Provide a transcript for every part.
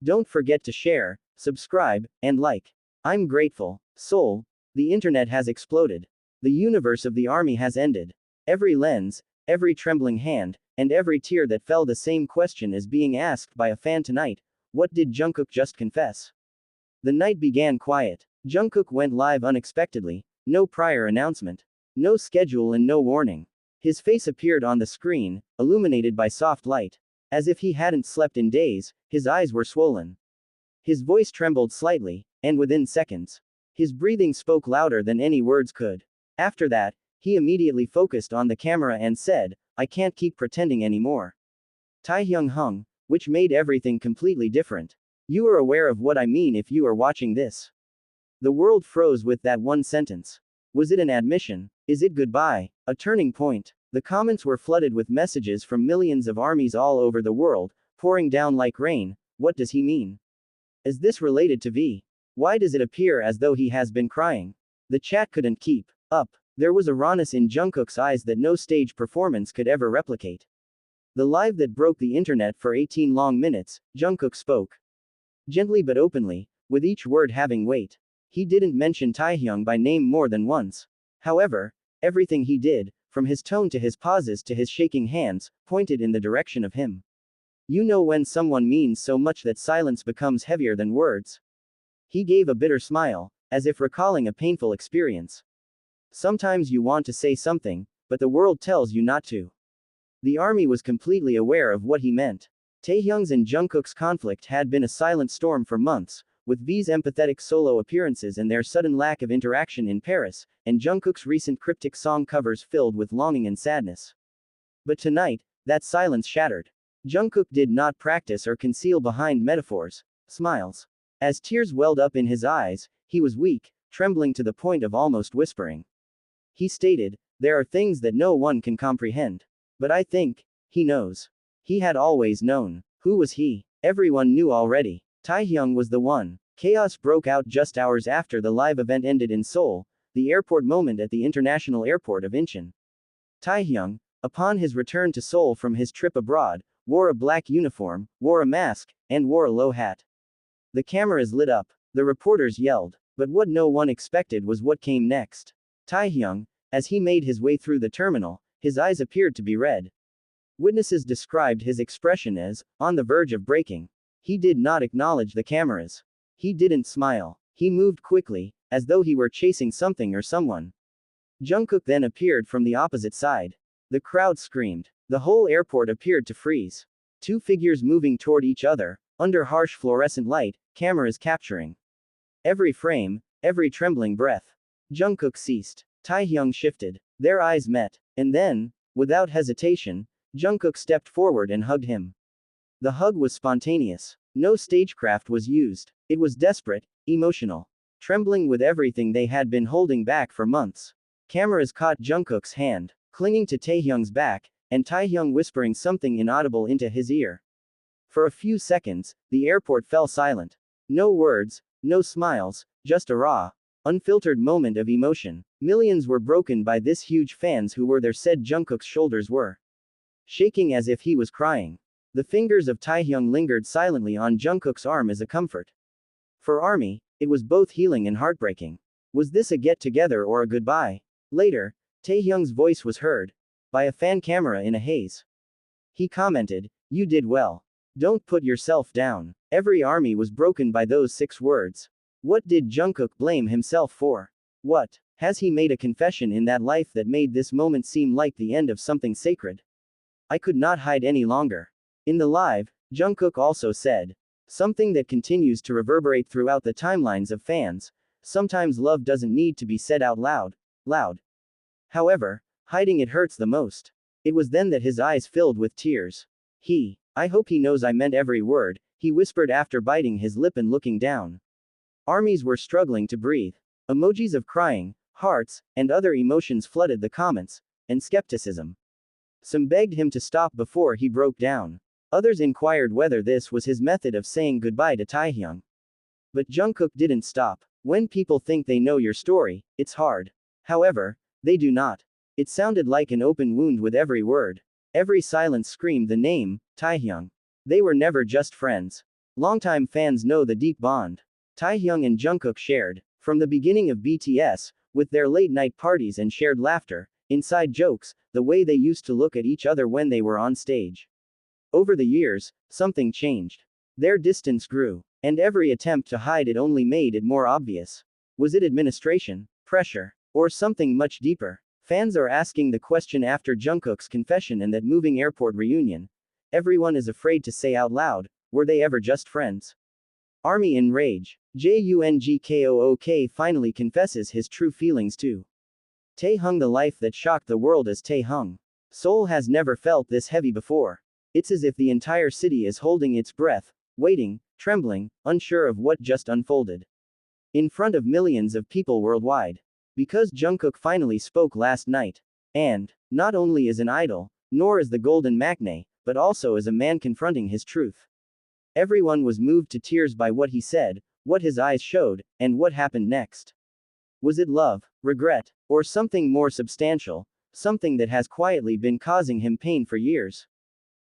Don't forget to share, subscribe, and like. I'm grateful. Seoul, the internet has exploded. The universe of the army has ended. Every lens, every trembling hand, and every tear that fell, the same question is being asked by a fan tonight. What did Jungkook just confess? The night began quiet. Jungkook went live unexpectedly, no prior announcement, no schedule, and no warning. His face appeared on the screen, illuminated by soft light. As if he hadn't slept in days, his eyes were swollen. His voice trembled slightly, and within seconds, his breathing spoke louder than any words could. After that, he immediately focused on the camera and said, "I can't keep pretending anymore." Taehyung V, which made everything completely different. You are aware of what I mean if you are watching this. The world froze with that one sentence. Was it an admission? Is it goodbye? A turning point? The comments were flooded with messages from millions of armies all over the world, pouring down like rain. What does he mean? Is this related to V? Why does it appear as though he has been crying? The chat couldn't keep up. There was a rawness in Jungkook's eyes that no stage performance could ever replicate. The live that broke the internet for 18 long minutes, Jungkook spoke. Gently but openly, with each word having weight. He didn't mention Taehyung by name more than once. However, everything he did, from his tone to his pauses to his shaking hands, pointed in the direction of him. You know when someone means so much that silence becomes heavier than words. He gave a bitter smile, as if recalling a painful experience. Sometimes you want to say something, but the world tells you not to. The army was completely aware of what he meant. Taehyung's and Jungkook's conflict had been a silent storm for months, with V's empathetic solo appearances and their sudden lack of interaction in Paris, and Jungkook's recent cryptic song covers filled with longing and sadness. But tonight, that silence shattered. Jungkook did not practice or conceal behind metaphors, smiles. As tears welled up in his eyes, he was weak, trembling to the point of almost whispering. He stated, "There are things that no one can comprehend. But I think, he knows." He had always known. Who was he? Everyone knew already. Taehyung was the one. Chaos broke out just hours after the live event ended in Seoul, the airport moment at the international airport of Incheon. Taehyung, upon his return to Seoul from his trip abroad, wore a black uniform, wore a mask, and wore a low hat. The cameras lit up. The reporters yelled. But what no one expected was what came next. Taehyung, as he made his way through the terminal, his eyes appeared to be red. Witnesses described his expression as on the verge of breaking. He did not acknowledge the cameras. He didn't smile. He moved quickly, as though he were chasing something or someone. Jungkook then appeared from the opposite side. The crowd screamed. The whole airport appeared to freeze. Two figures moving toward each other, under harsh fluorescent light, cameras capturing every frame, every trembling breath. Jungkook ceased. Taehyung shifted. Their eyes met. And then, without hesitation, Jungkook stepped forward and hugged him. The hug was spontaneous. No stagecraft was used. It was desperate, emotional. Trembling with everything they had been holding back for months. Cameras caught Jungkook's hand, clinging to Taehyung's back, and Taehyung whispering something inaudible into his ear. For a few seconds, the airport fell silent. No words, no smiles, just a raw, unfiltered moment of emotion. Millions were broken by this huge fans who were there, said Jungkook's shoulders were shaking as if he was crying. The fingers of Taehyung lingered silently on Jungkook's arm as a comfort. For ARMY, it was both healing and heartbreaking. Was this a get-together or a goodbye? Later, Taehyung's voice was heard by a fan camera in a haze. He commented, "You did well. Don't put yourself down." Every army was broken by those 6 words. What did Jungkook blame himself for? What has he made a confession in that life that made this moment seem like the end of something sacred? I could not hide any longer. In the live, Jungkook also said something that continues to reverberate throughout the timelines of fans. Sometimes love doesn't need to be said out loud. However, hiding it hurts the most. It was then that his eyes filled with tears. I hope he knows I meant every word, he whispered after biting his lip and looking down. Armies were struggling to breathe. Emojis of crying, hearts, and other emotions flooded the comments, and skepticism. Some begged him to stop before he broke down. Others inquired whether this was his method of saying goodbye to Taehyung. But Jungkook didn't stop. When people think they know your story, it's hard. However, they do not. It sounded like an open wound with every word. Every silence screamed the name, Taehyung. They were never just friends. Longtime fans know the deep bond Taehyung and Jungkook shared from the beginning of BTS, with their late-night parties and shared laughter, inside jokes, the way they used to look at each other when they were on stage. Over the years, something changed. Their distance grew, and every attempt to hide it only made it more obvious. Was it administration, pressure, or something much deeper? Fans are asking the question after Jungkook's confession and that moving airport reunion. Everyone is afraid to say out loud, were they ever just friends? Army in rage. Jungkook finally confesses his true feelings too. Taehyung, the life that shocked the world as Taehyung. Seoul has never felt this heavy before. It's as if the entire city is holding its breath, waiting, trembling, unsure of what just unfolded. In front of millions of people worldwide. Because Jungkook finally spoke last night. And, not only as an idol, nor as the golden maknae, but also as a man confronting his truth. Everyone was moved to tears by what he said, what his eyes showed, and what happened next. Was it love, regret, or something more substantial, something that has quietly been causing him pain for years?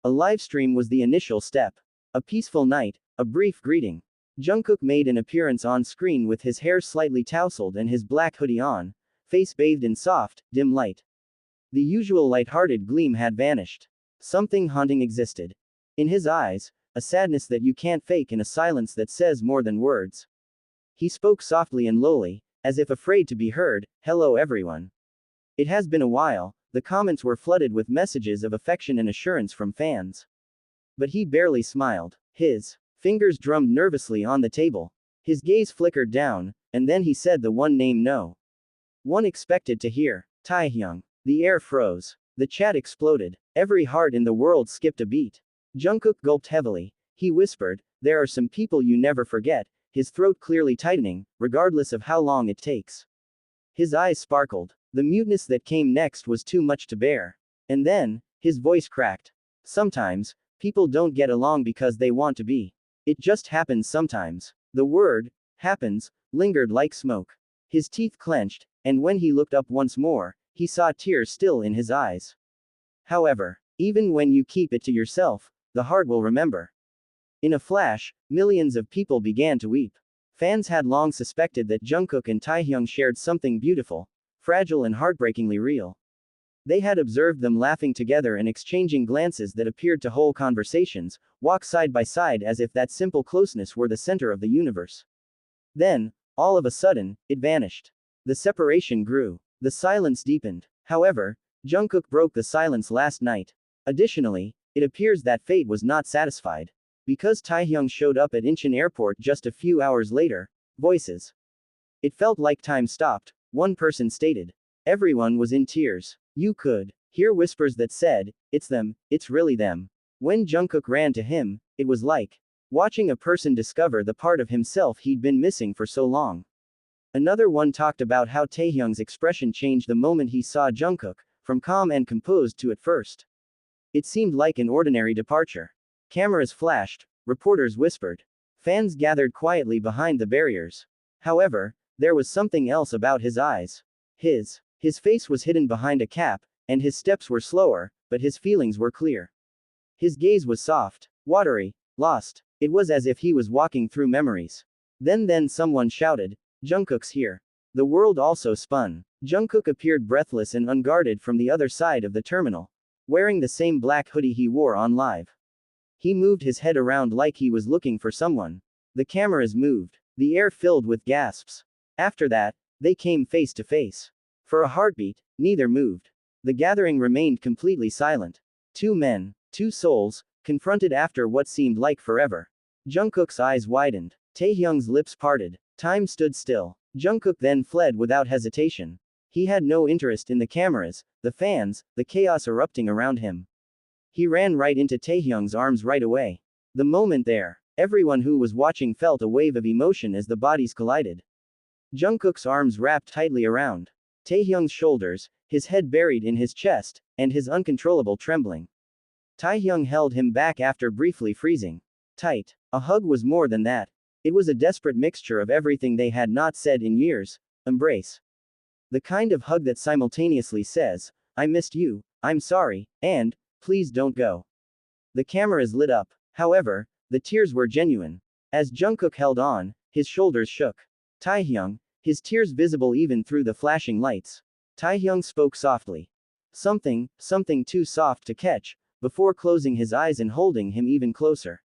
A livestream was the initial step. A peaceful night, a brief greeting. Jungkook made an appearance on screen with his hair slightly tousled and his black hoodie on, face bathed in soft, dim light. The usual light-hearted gleam had vanished. Something haunting existed. In his eyes, a sadness that you can't fake and a silence that says more than words. He spoke softly and lowly, as if afraid to be heard, "Hello everyone. It has been a while." The comments were flooded with messages of affection and assurance from fans. But he barely smiled. His fingers drummed nervously on the table. His gaze flickered down, and then he said the one name no one expected to hear. Taehyung. The air froze. The chat exploded. Every heart in the world skipped a beat. Jungkook gulped heavily. He whispered, "There are some people you never forget," his throat clearly tightening, regardless of how long it takes. His eyes sparkled. The muteness that came next was too much to bear. And then, his voice cracked. "Sometimes, people don't get along because they want to be. It just happens sometimes." The word, happens, lingered like smoke. His teeth clenched, and when he looked up once more, he saw tears still in his eyes. However, even when you keep it to yourself, the heart will remember. In a flash, millions of people began to weep. Fans had long suspected that Jungkook and Taehyung shared something beautiful, fragile and heartbreakingly real. They had observed them laughing together and exchanging glances that appeared to hold conversations, walk side by side as if that simple closeness were the center of the universe. Then, all of a sudden, it vanished. The separation grew. The silence deepened. However, Jungkook broke the silence last night. Additionally, it appears that fate was not satisfied. Because Taehyung showed up at Incheon Airport just a few hours later, voices. It felt like time stopped, one person stated. Everyone was in tears. You could hear whispers that said, "It's them, it's really them." When Jungkook ran to him, it was like watching a person discover the part of himself he'd been missing for so long. Another one talked about how Taehyung's expression changed the moment he saw Jungkook, from calm and composed to at first. It seemed like an ordinary departure. Cameras flashed, reporters whispered. Fans gathered quietly behind the barriers. However, there was something else about his eyes. His face was hidden behind a cap, and his steps were slower, but his feelings were clear. His gaze was soft, watery, lost. It was as if he was walking through memories. Then someone shouted, "Jungkook's here." The world also spun. Jungkook appeared breathless and unguarded from the other side of the terminal, wearing the same black hoodie he wore on live. He moved his head around like he was looking for someone. The cameras moved. The air filled with gasps. After that, they came face to face. For a heartbeat, neither moved. The gathering remained completely silent. Two men, two souls, confronted after what seemed like forever. Jungkook's eyes widened. Taehyung's lips parted. Time stood still. Jungkook then fled without hesitation. He had no interest in the cameras, the fans, the chaos erupting around him. He ran right into Taehyung's arms right away. The moment there, everyone who was watching felt a wave of emotion as the bodies collided. Jungkook's arms wrapped tightly around Taehyung's shoulders, his head buried in his chest, and his uncontrollable trembling. Taehyung held him back after briefly freezing tight. A hug was more than that. It was a desperate mixture of everything they had not said in years. Embrace. The kind of hug that simultaneously says, "I missed you, I'm sorry," and "Please don't go." The cameras lit up. However, The tears were genuine. As Jungkook held on, his shoulders shook. Taehyung, his tears visible even through the flashing lights. Taehyung spoke softly. Something too soft to catch, before closing his eyes and holding him even closer.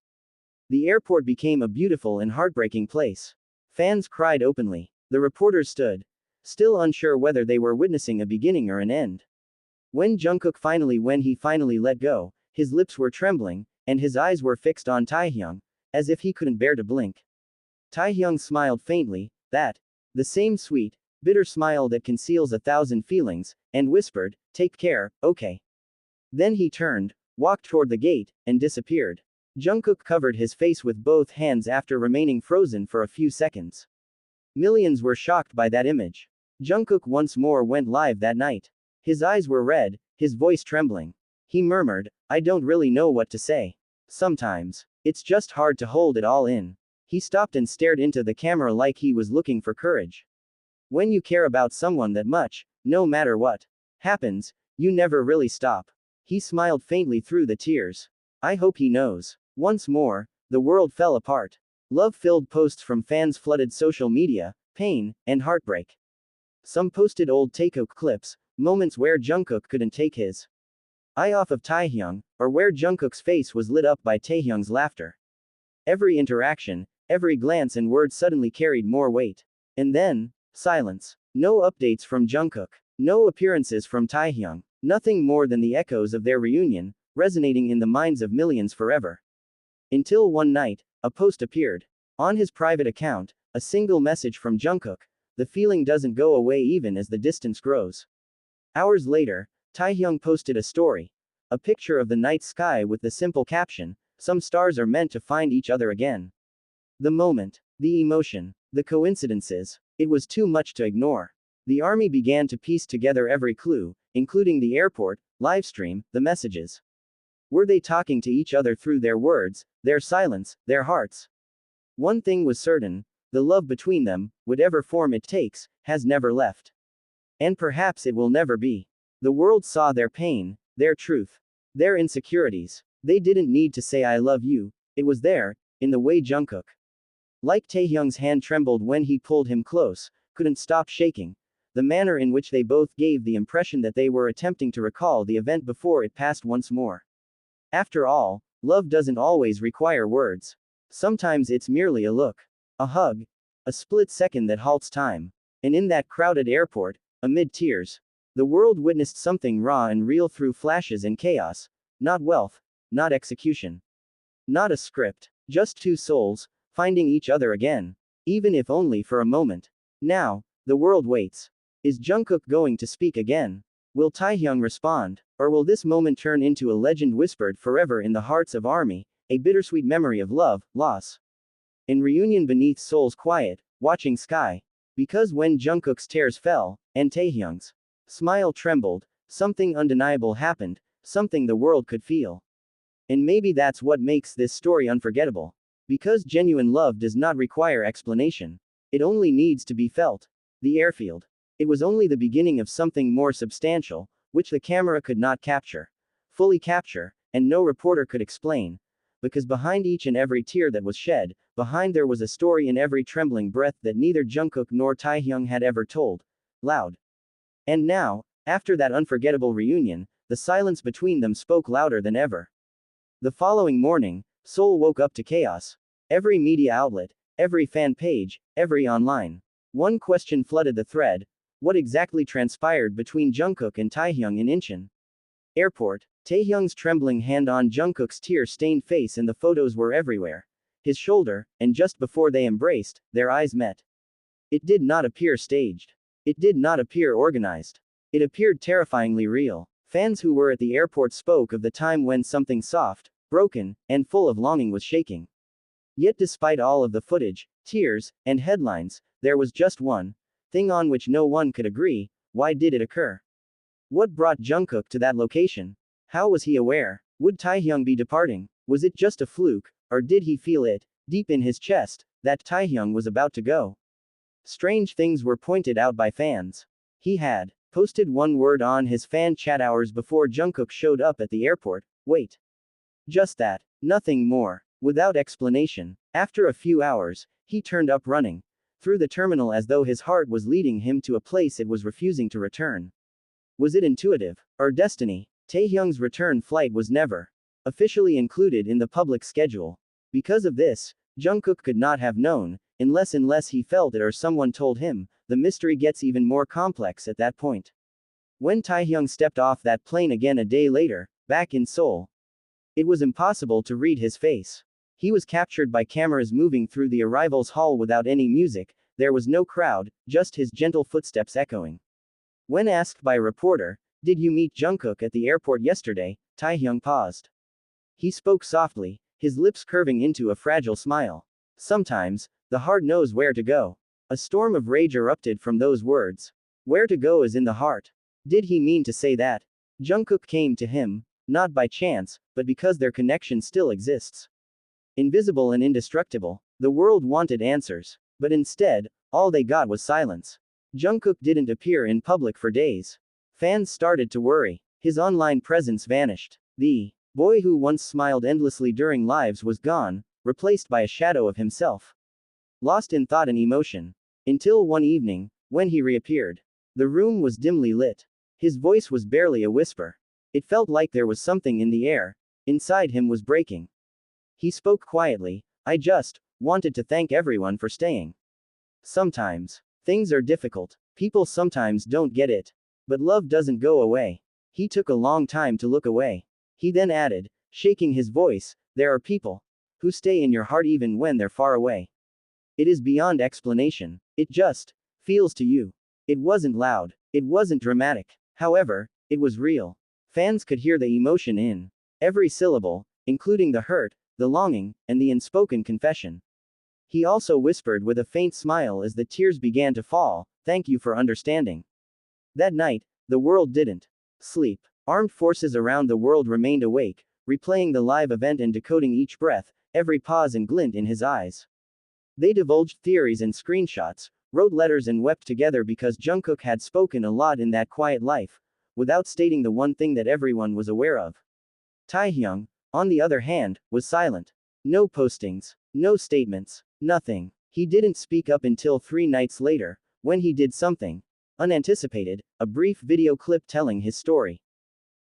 The airport became a beautiful and heartbreaking place. Fans cried openly. The reporters stood, still unsure whether they were witnessing a beginning or an end. When he finally let go, his lips were trembling, and his eyes were fixed on Taehyung, as if he couldn't bear to blink. Taehyung smiled faintly, the same sweet, bitter smile that conceals 1,000 feelings, and whispered, "Take care, okay." Then he turned, walked toward the gate, and disappeared. Jungkook covered his face with both hands after remaining frozen for a few seconds. Millions were shocked by that image. Jungkook once more went live that night. His eyes were red, his voice trembling. He murmured, "I don't really know what to say. Sometimes, it's just hard to hold it all in." He stopped and stared into the camera like he was looking for courage. When you care about someone that much, no matter what happens, you never really stop. He smiled faintly through the tears. I hope he knows. Once more, the world fell apart. Love-filled posts from fans flooded social media, pain, and heartbreak. Some posted old Taehyung clips, moments where Jungkook couldn't take his eye off of Taehyung, or where Jungkook's face was lit up by Taehyung's laughter. Every interaction, every glance and word suddenly carried more weight. And then, silence. No updates from Jungkook. No appearances from Taehyung. Nothing more than the echoes of their reunion, resonating in the minds of millions forever. Until one night, a post appeared. On his private account, a single message from Jungkook. The feeling doesn't go away even as the distance grows. Hours later, Taehyung posted a story. A picture of the night sky with the simple caption, "Some stars are meant to find each other again." The moment, the emotion, the coincidences, it was too much to ignore. The army began to piece together every clue, including the airport, livestream, the messages. Were they talking to each other through their words, their silence, their hearts? One thing was certain, the love between them, whatever form it takes, has never left. And perhaps it will never be. The world saw their pain, their truth, their insecurities. They didn't need to say "I love you," it was there, in the way Jungkook. Like Taehyung's hand trembled when he pulled him close, couldn't stop shaking. The manner in which they both gave the impression that they were attempting to recall the event before it passed once more. After all, love doesn't always require words. Sometimes it's merely a look, a hug, a split second that halts time. And in that crowded airport, amid tears, the world witnessed something raw and real through flashes and chaos. Not wealth, not execution, not a script, just two souls, finding each other again. Even if only for a moment. Now, the world waits. Is Jungkook going to speak again? Will Taehyung respond? Or will this moment turn into a legend whispered forever in the hearts of ARMY, a bittersweet memory of love, loss, and reunion beneath Seoul's quiet, watching sky? Because when Jungkook's tears fell, and Taehyung's smile trembled, something undeniable happened, something the world could feel. And maybe that's what makes this story unforgettable. Because genuine love does not require explanation. It only needs to be felt. The airfield. It was only the beginning of something more substantial, which the camera could not fully capture, and no reporter could explain. Because behind each and every tear that was shed, behind there was a story in every trembling breath that neither Jungkook nor Taehyung had ever told, loud. And now, after that unforgettable reunion, the silence between them spoke louder than ever. The following morning, Seoul woke up to chaos. Every media outlet, every fan page, every online. One question flooded the thread. What exactly transpired between Jungkook and Taehyung in Incheon Airport? Taehyung's trembling hand on Jungkook's tear-stained face, and the photos were everywhere. His shoulder, and just before they embraced, their eyes met. It did not appear staged. It did not appear organized. It appeared terrifyingly real. Fans who were at the airport spoke of the time when something soft, broken, and full of longing was shaking. Yet despite all of the footage, tears, and headlines, there was just one thing on which no one could agree. Why did it occur? What brought Jungkook to that location? How was he aware? Would Taehyung be departing? Was it just a fluke, or did he feel it, deep in his chest, that Taehyung was about to go? Strange things were pointed out by fans. He had posted one word on his fan chat hours before Jungkook showed up at the airport. Wait. Just that. Nothing more. Without explanation. After a few hours, he turned up running through the terminal as though his heart was leading him to a place it was refusing to return. Was it intuitive, or destiny? Taehyung's return flight was never officially included in the public schedule. Because of this, Jungkook could not have known, unless he felt it or someone told him. The mystery gets even more complex at that point. When Taehyung stepped off that plane again a day later, back in Seoul, it was impossible to read his face. He was captured by cameras moving through the arrivals hall without any music. There was no crowd, just his gentle footsteps echoing. When asked by a reporter, "Did you meet Jungkook at the airport yesterday?" Taehyung paused. He spoke softly, his lips curving into a fragile smile. Sometimes, the heart knows where to go. A storm of rage erupted from those words. Where to go is in the heart. Did he mean to say that? Jungkook came to him, not by chance, but because their connection still exists. Invisible and indestructible, the world wanted answers. But instead, all they got was silence. Jungkook didn't appear in public for days. Fans started to worry. His online presence vanished. The boy who once smiled endlessly during lives was gone, replaced by a shadow of himself. Lost in thought and emotion. Until one evening, when he reappeared. The room was dimly lit. His voice was barely a whisper. It felt like there was something in the air. Inside him was breaking. He spoke quietly, "I just wanted to thank everyone for staying. Sometimes things are difficult. People sometimes don't get it. But love doesn't go away." He took a long time to look away. He then added, shaking his voice, "There are people who stay in your heart even when they're far away. It is beyond explanation. It just feels to you." It wasn't loud. It wasn't dramatic. However, it was real. Fans could hear the emotion in every syllable, including the hurt, the longing, and the unspoken confession. He also whispered with a faint smile as the tears began to fall, "Thank you for understanding." That night, the world didn't sleep. Armed forces around the world remained awake, replaying the live event and decoding each breath, every pause and glint in his eyes. They divulged theories and screenshots, wrote letters and wept together because Jungkook had spoken a lot in that quiet life, without stating the one thing that everyone was aware of. Taehyung, on the other hand, was silent. No postings, no statements, nothing. He didn't speak up until 3 nights later, when he did something unanticipated, a brief video clip telling his story.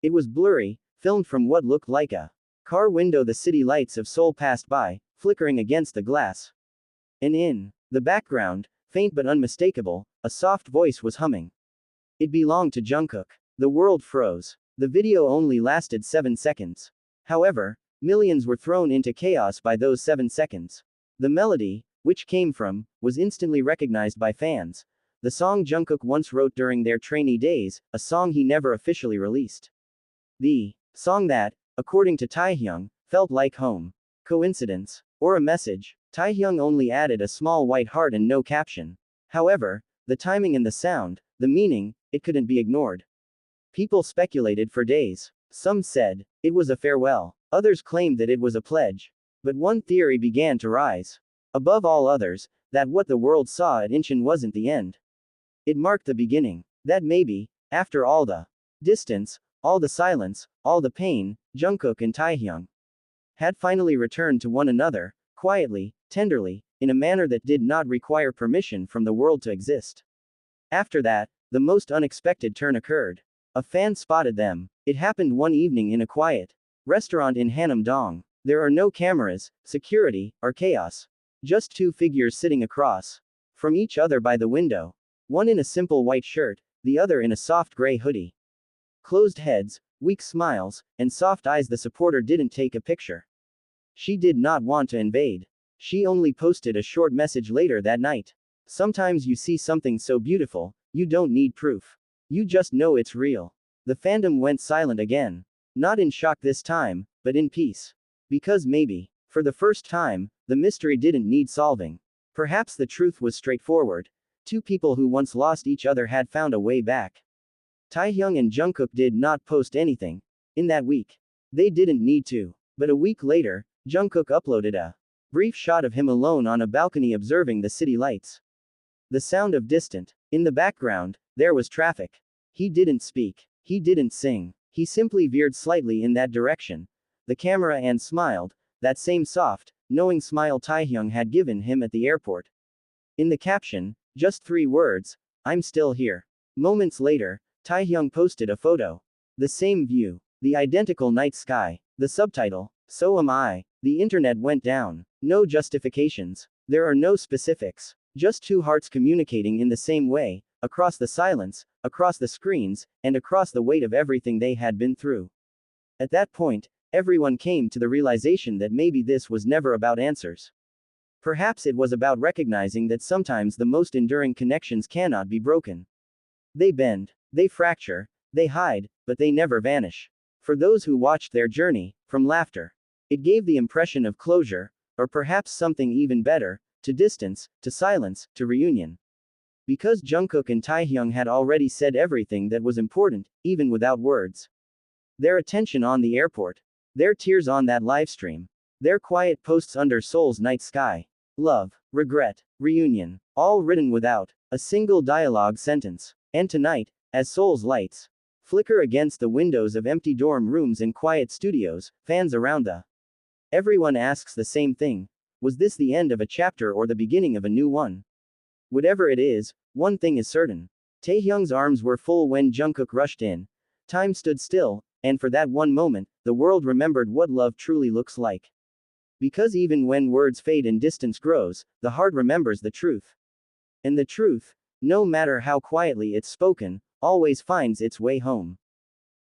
It was blurry, filmed from what looked like a car window. The city lights of Seoul passed by, flickering against the glass. And in the background, faint but unmistakable, a soft voice was humming. It belonged to Jungkook. The world froze. The video only lasted 7 seconds. However, millions were thrown into chaos by those 7 seconds. The melody, which came from, was instantly recognized by fans. The song Jungkook once wrote during their trainee days, a song he never officially released. The song that, according to Taehyung, felt like home. Coincidence? Or a message? Taehyung only added a small white heart and no caption. However, the timing and the sound, the meaning, it couldn't be ignored. People speculated for days. Some said it was a farewell. Others claimed that it was a pledge. But one theory began to rise. Above all others, that what the world saw at Incheon wasn't the end. It marked the beginning. That maybe, after all the distance, all the silence, all the pain, Jungkook and Taehyung had finally returned to one another, quietly, tenderly, in a manner that did not require permission from the world to exist. After that, the most unexpected turn occurred. A fan spotted them. It happened one evening in a quiet restaurant in Hanam-dong. There are no cameras, security, or chaos. Just 2 figures sitting across from each other by the window. One in a simple white shirt, the other in a soft gray hoodie. Closed heads, weak smiles, and soft eyes. The supporter didn't take a picture. She did not want to invade. She only posted a short message later that night. Sometimes you see something so beautiful, you don't need proof. You just know it's real. The fandom went silent again. Not in shock this time, but in peace. Because maybe, for the first time, the mystery didn't need solving. Perhaps the truth was straightforward. 2 people who once lost each other had found a way back. Taehyung and Jungkook did not post anything in that week. They didn't need to. But a week later, Jungkook uploaded a brief shot of him alone on a balcony observing the city lights. The sound of distant. In the background, there was traffic. He didn't speak. He didn't sing. He simply veered slightly in that direction. The camera and smiled. that same soft, knowing smile Taehyung had given him at the airport. In the caption, just 3 words, "I'm still here." Moments later, Taehyung posted a photo. The same view. The identical night sky. The subtitle, "So am I." The internet went down. No justifications. There are no specifics. Just 2 hearts communicating in the same way, across the silence, across the screens, and across the weight of everything they had been through. At that point, everyone came to the realization that maybe this was never about answers. Perhaps it was about recognizing that sometimes the most enduring connections cannot be broken. They bend, they fracture, they hide, but they never vanish. For those who watched their journey, from laughter, it gave the impression of closure, or perhaps something even better, to distance, to silence, to reunion. Because Jungkook and Taehyung had already said everything that was important, even without words. Their attention on the airport. Their tears on that livestream. Their quiet posts under Seoul's night sky. Love, regret, reunion. All written without a single dialogue sentence. And tonight, as Seoul's lights flicker against the windows of empty dorm rooms and quiet studios, fans around the everyone asks the same thing. Was this the end of a chapter or the beginning of a new one? Whatever it is, one thing is certain. Taehyung's arms were full when Jungkook rushed in. Time stood still, and for that one moment, the world remembered what love truly looks like. Because even when words fade and distance grows, the heart remembers the truth. And the truth, no matter how quietly it's spoken, always finds its way home.